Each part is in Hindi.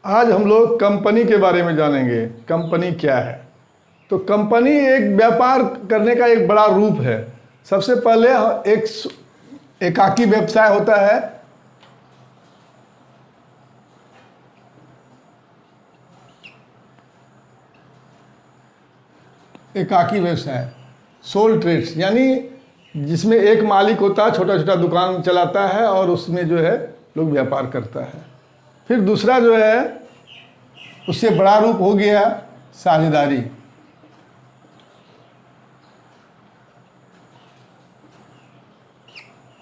आज हम लोग कंपनी के बारे में जानेंगे। कंपनी क्या है? तो कंपनी एक व्यापार करने का एक बड़ा रूप है। सबसे पहले एक एकाकी व्यवसाय होता है। एकाकी व्यवसाय, सोल ट्रेड्स, यानी जिसमें एक मालिक होता है, छोटा छोटा दुकान चलाता है और उसमें जो है लोग व्यापार करता है। फिर दूसरा जो है उससे बड़ा रूप हो गया साझेदारी।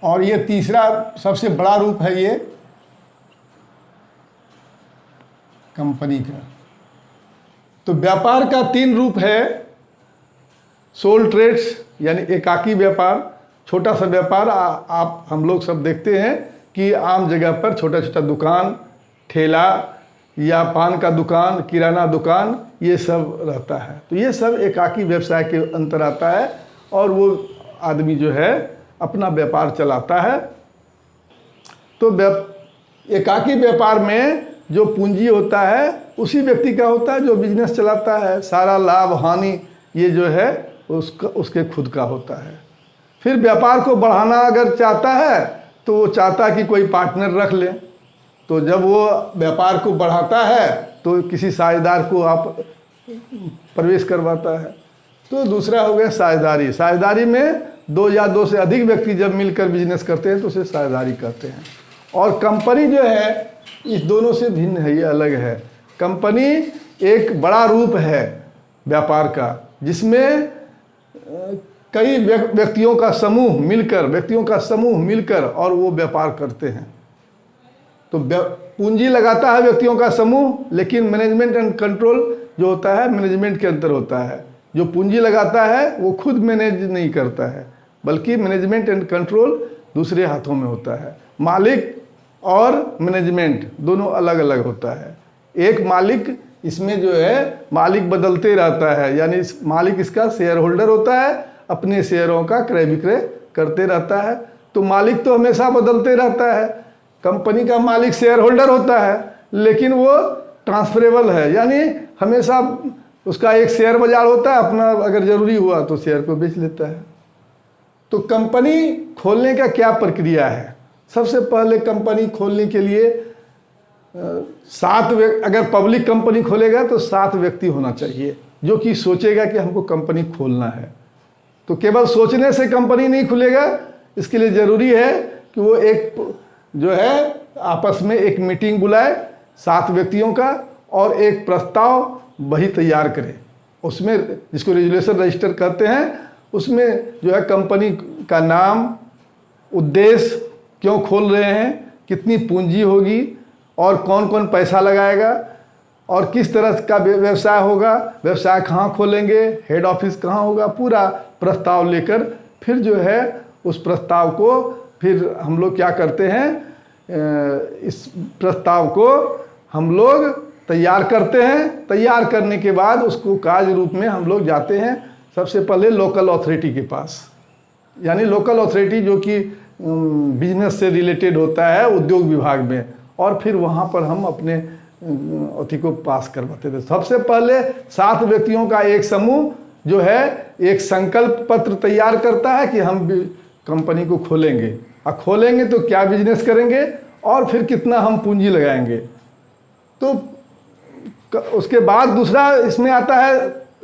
और ये तीसरा सबसे बड़ा रूप है ये कंपनी का। तो व्यापार का तीन रूप है। सोल ट्रेड्स यानी एकाकी व्यापार, छोटा सा व्यापार। आप हम लोग सब देखते हैं कि आम जगह पर छोटा छोटा दुकान, ठेला या पान का दुकान, किराना दुकान, ये सब रहता है। तो ये सब एकाकी व्यवसाय के अंतर आता है और वो आदमी जो है अपना व्यापार चलाता है। तो एकाकी व्यापार में जो पूंजी होता है उसी व्यक्ति का होता है जो बिजनेस चलाता है। सारा लाभ हानि ये जो है उसके खुद का होता है। फिर व्यापार को बढ़ाना अगर चाहता है तो वो चाहता है कि कोई पार्टनर रख ले। तो जब वो व्यापार को बढ़ाता है तो किसी साझेदार को आप प्रवेश करवाता है। तो दूसरा हो गया साझेदारी। साझेदारी में दो या दो से अधिक व्यक्ति जब मिलकर बिजनेस करते हैं तो उसे साझेदारी कहते हैं। और कंपनी जो है इस दोनों से भिन्न है, ये अलग है। कंपनी एक बड़ा रूप है व्यापार का, जिसमें कई व्यक्तियों का समूह मिलकर और वो व्यापार करते हैं। तो पूंजी लगाता है व्यक्तियों का समूह, लेकिन मैनेजमेंट एंड कंट्रोल जो होता है मैनेजमेंट के अंदर होता है। जो पूंजी लगाता है वो खुद मैनेज नहीं करता है, बल्कि मैनेजमेंट एंड कंट्रोल दूसरे हाथों में होता है। मालिक और मैनेजमेंट दोनों अलग अलग होता है। एक मालिक, इसमें जो है मालिक बदलते रहता है, यानी मालिक इसका शेयर होल्डर होता है, अपने शेयरों का क्रय विक्रय करते रहता है। तो मालिक तो हमेशा बदलते रहता है। कंपनी का मालिक शेयर होल्डर होता है, लेकिन वो ट्रांसफरेबल है, यानी हमेशा उसका एक शेयर बाजार होता है, अपना अगर ज़रूरी हुआ तो शेयर को बेच लेता है। तो कंपनी खोलने का क्या प्रक्रिया है? सबसे पहले कंपनी खोलने के लिए अगर पब्लिक कंपनी खोलेगा तो 7 व्यक्ति होना चाहिए जो कि सोचेगा कि हमको कंपनी खोलना है। तो केवल सोचने से कंपनी नहीं खुलेगा, इसके लिए ज़रूरी है कि वो एक जो है आपस में एक मीटिंग बुलाए 7 व्यक्तियों का और एक प्रस्ताव वही तैयार करे। उसमें जिसको रेजुलेशन रजिस्टर कहते हैं, उसमें जो है कंपनी का नाम, उद्देश्य, क्यों खोल रहे हैं, कितनी पूंजी होगी और कौन कौन पैसा लगाएगा और किस तरह का व्यवसाय होगा, व्यवसाय कहाँ खोलेंगे, हेड ऑफिस कहाँ होगा, पूरा प्रस्ताव लेकर फिर जो है उस प्रस्ताव को फिर हम लोग क्या करते हैं, इस प्रस्ताव को हम लोग तैयार करते हैं। तैयार करने के बाद उसको कार्य रूप में हम लोग जाते हैं सबसे पहले लोकल अथॉरिटी के पास, यानी लोकल अथॉरिटी जो कि बिजनेस से रिलेटेड होता है उद्योग विभाग में, और फिर वहाँ पर हम अपने अथी को पास करवाते थे। सबसे पहले 7 व्यक्तियों का एक समूह जो है एक संकल्प पत्र तैयार करता है कि हम कंपनी को खोलेंगे, और खोलेंगे तो क्या बिजनेस करेंगे और फिर कितना हम पूंजी लगाएंगे। तो उसके बाद दूसरा इसमें आता है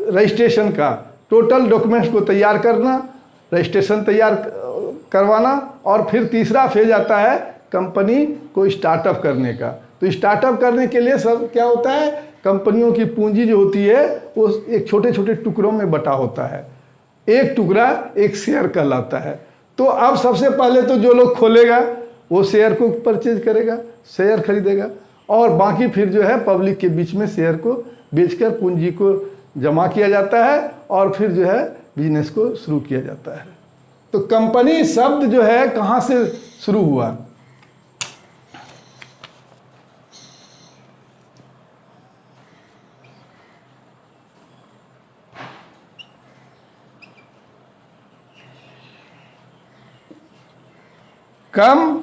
रजिस्ट्रेशन का, टोटल डॉक्यूमेंट्स को तैयार करना, रजिस्ट्रेशन तैयार करवाना, और फिर तीसरा फेज आता है कंपनी को स्टार्टअप करने का। तो स्टार्टअप करने के लिए सब क्या होता है, कंपनियों की पूंजी जो होती है वो एक छोटे छोटे टुकड़ों में बटा होता है। एक टुकड़ा एक शेयर कहलाता है। तो अब सबसे पहले तो जो लोग खोलेगा वो शेयर को परचेज करेगा, शेयर खरीदेगा, और बाकी फिर जो है पब्लिक के बीच में शेयर को बेचकर पूंजी को जमा किया जाता है और फिर जो है बिजनेस को शुरू किया जाता है। तो कंपनी शब्द जो है कहाँ से शुरू हुआ? कम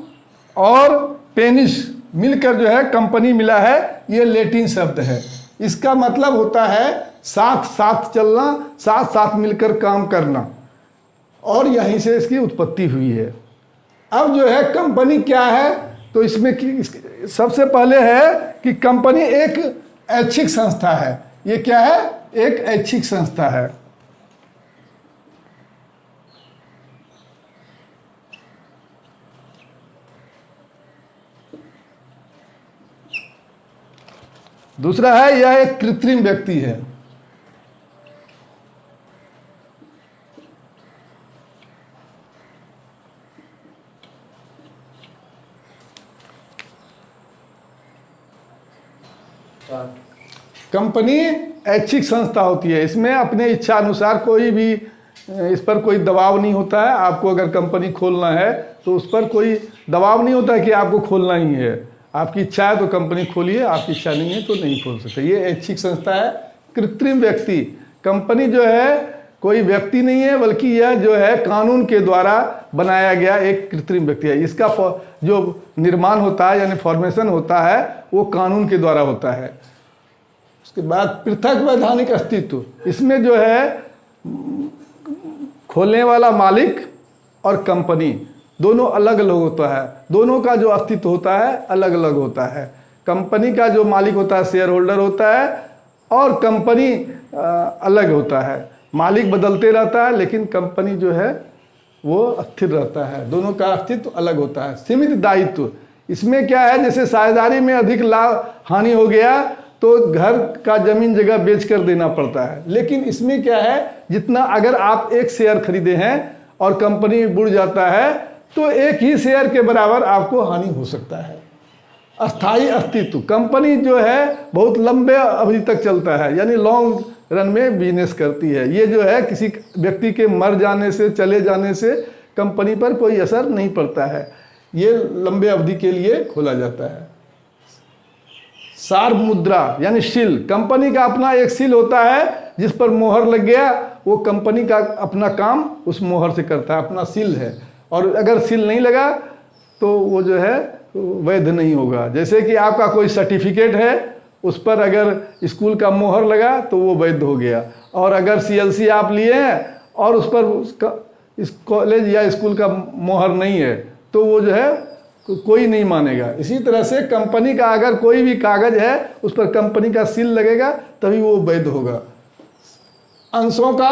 और पेनिस मिलकर जो है कंपनी मिला है, ये लैटिन शब्द है। इसका मतलब होता है साथ साथ चलना, साथ साथ मिलकर काम करना, और यहीं से इसकी उत्पत्ति हुई है। अब जो है कंपनी क्या है, तो इसमें सबसे पहले है कि कंपनी एक ऐच्छिक संस्था है। ये क्या है? एक ऐच्छिक संस्था है। दूसरा है यह एक कृत्रिम व्यक्ति है। कंपनी ऐच्छिक संस्था होती है, इसमें अपने इच्छा अनुसार कोई भी इस पर कोई दबाव नहीं होता है। आपको अगर कंपनी खोलना है तो उस पर कोई दबाव नहीं होता है कि आपको खोलना ही है। आपकी इच्छा है तो कंपनी खोलिए, आपकी इच्छा नहीं है तो नहीं खोल सकते। ये ऐच्छिक संस्था है। कृत्रिम व्यक्ति, कंपनी जो है कोई व्यक्ति नहीं है, बल्कि यह जो है कानून के द्वारा बनाया गया एक कृत्रिम व्यक्ति है। इसका जो निर्माण होता है यानी फॉर्मेशन होता है वो कानून के द्वारा होता है। उसके बाद पृथक वैधानिक अस्तित्व, इसमें जो है खोलने वाला मालिक और कंपनी दोनों अलग अलग होता है। दोनों का जो अस्तित्व होता है अलग अलग होता है। कंपनी का जो मालिक होता है शेयर होल्डर होता है, और कंपनी अलग होता है। मालिक बदलते रहता है लेकिन कंपनी जो है वो स्थिर रहता है। दोनों का अस्तित्व अलग होता है। सीमित दायित्व, इसमें क्या है, जैसे साझेदारी में अधिक लाभ हानि हो गया तो घर का जमीन जगह बेच कर देना पड़ता है। लेकिन इसमें क्या है, जितना अगर आप एक शेयर खरीदे हैं और कंपनी बुड़ जाता है तो एक ही शेयर के बराबर आपको हानि हो सकता है। अस्थायी अस्तित्व, कंपनी जो है बहुत लंबे अवधि तक चलता है, यानी लॉन्ग रन में बिजनेस करती है। ये जो है किसी व्यक्ति के मर जाने से, चले जाने से कंपनी पर कोई असर नहीं पड़ता है। ये लंबे अवधि के लिए खोला जाता है। सार्व मुद्रा यानी सील, कंपनी का अपना एक सील होता है जिस पर मोहर लग गया, वो कंपनी का अपना काम उस मोहर से करता है, अपना सील है। और अगर सील नहीं लगा तो वो जो है वैध नहीं होगा। जैसे कि आपका कोई सर्टिफिकेट है, उस पर अगर स्कूल का मोहर लगा तो वो वैध हो गया। और अगर CLC आप लिए हैं और उस पर इस कॉलेज या स्कूल का मोहर नहीं है तो वो जो है कोई नहीं मानेगा। इसी तरह से कंपनी का अगर कोई भी कागज है उस पर कंपनी का सील लगेगा तभी वो वैध होगा। अंशों का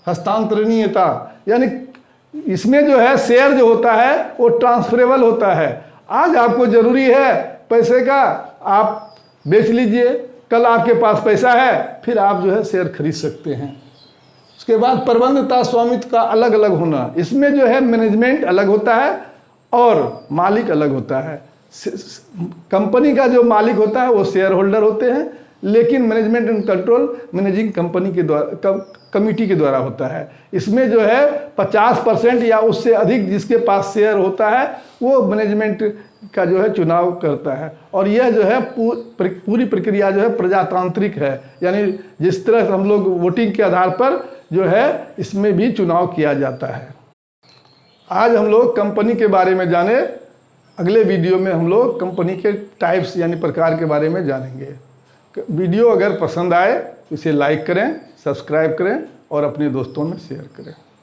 हस्तांतरणीयता, यानी इसमें जो है शेयर जो होता है वो ट्रांसफरेबल होता है। आज आपको जरूरी है पैसे का, आप बेच लीजिए, कल आपके पास पैसा है फिर आप जो है शेयर खरीद सकते हैं। उसके बाद प्रबंधता स्वामित्व का अलग अलग होना, इसमें जो है मैनेजमेंट अलग होता है और मालिक अलग होता है। कंपनी का जो मालिक होता है वो शेयर होल्डर होते हैं, लेकिन management and control managing company के द्वारा कमिटी के द्वारा होता है। इसमें जो है 50% या उससे अधिक जिसके पास शेयर होता है वो मैनेजमेंट का जो है चुनाव करता है। और यह जो है पूरी प्रक्रिया जो है प्रजातांत्रिक है, यानी जिस तरह हम लोग वोटिंग के आधार पर जो है इसमें भी चुनाव किया जाता है। आज हम लोग कंपनी के बारे में जाने, अगले वीडियो में हम लोग कंपनी के टाइप्स यानी प्रकार के बारे में जानेंगे। वीडियो अगर पसंद आए तो इसे लाइक करें, सब्सक्राइब करें और अपने दोस्तों में शेयर करें।